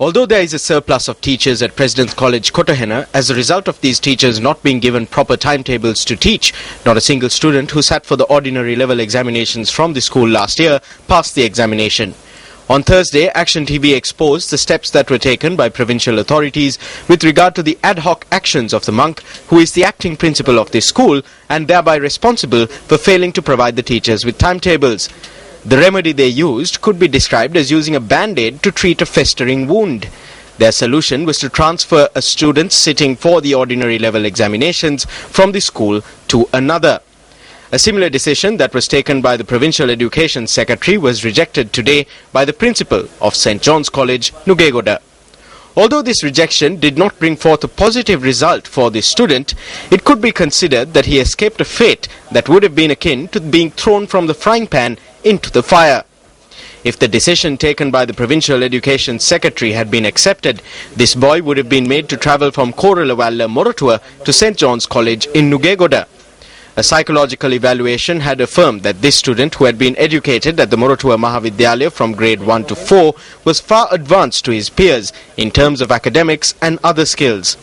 Although there is a surplus of teachers at President's College, Kotahena, as a result of these teachers not being given proper timetables to teach, not a single student who sat for the ordinary level examinations from the school last year passed the examination. On Thursday, Action TV exposed the steps that were taken by provincial authorities with regard to the ad hoc actions of the monk, who is the acting principal of this school and thereby responsible for failing to provide the teachers with timetables. The remedy they used could be described as using a band-aid to treat a festering wound. Their solution was to transfer a student sitting for the ordinary level examinations from the school to another. A similar decision that was taken by the Provincial Education Secretary was rejected today by the principal of St. John's College, Nugegoda. Although this rejection did not bring forth a positive result for this student, it could be considered that he escaped a fate that would have been akin to being thrown from the frying pan into the fire. If the decision taken by the Provincial Education Secretary had been accepted, this boy would have been made to travel from Koralawalla, Moratuwa to St. John's College in Nugegoda. A psychological evaluation had affirmed that this student, who had been educated at the Moratuwa Mahavidyalaya from grade 1 to 4, was far advanced to his peers in terms of academics and other skills.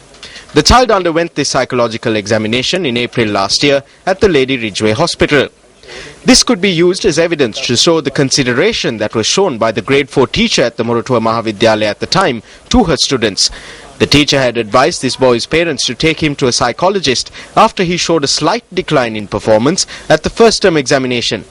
The child underwent this psychological examination in April last year at the Lady Ridgeway Hospital. This could be used as evidence to show the consideration that was shown by the grade 4 teacher at the Moratuwa Mahavidyalaya at the time to her students. The teacher had advised this boy's parents to take him to a psychologist after he showed a slight decline in performance at the first term examination.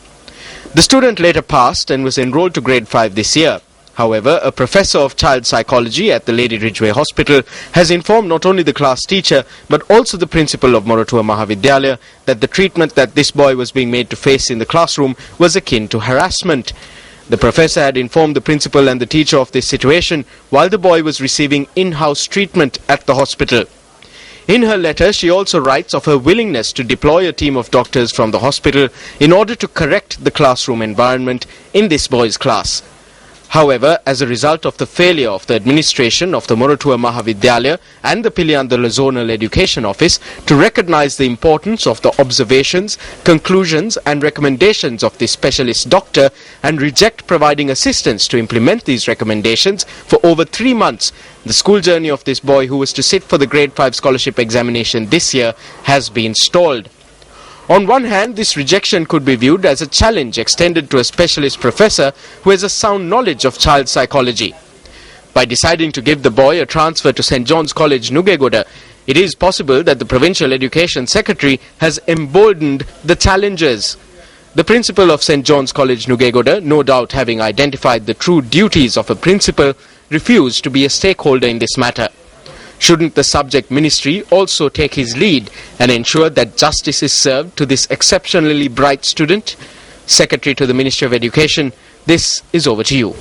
The student later passed and was enrolled to grade 5 this year. However, a professor of child psychology at the Lady Ridgeway Hospital has informed not only the class teacher but also the principal of Moratuwa Mahavidyalaya that the treatment that this boy was being made to face in the classroom was akin to harassment. The professor had informed the principal and the teacher of this situation while the boy was receiving in-house treatment at the hospital. In her letter, she also writes of her willingness to deploy a team of doctors from the hospital in order to correct the classroom environment in this boy's class. However, as a result of the failure of the administration of the Moratuwa Mahavidyalaya and the Piliandala Zonal Education Office to recognize the importance of the observations, conclusions and recommendations of this specialist doctor and reject providing assistance to implement these recommendations for over 3 months, the school journey of this boy, who was to sit for the grade 5 scholarship examination this year, has been stalled. On one hand, this rejection could be viewed as a challenge extended to a specialist professor who has a sound knowledge of child psychology. By deciding to give the boy a transfer to St. John's College, Nugegoda, it is possible that the Provincial Education Secretary has emboldened the challengers. The principal of St. John's College, Nugegoda, no doubt having identified the true duties of a principal, refused to be a stakeholder in this matter. Shouldn't the subject ministry also take his lead and ensure that justice is served to this exceptionally bright student? Secretary to the Ministry of Education, this is over to you.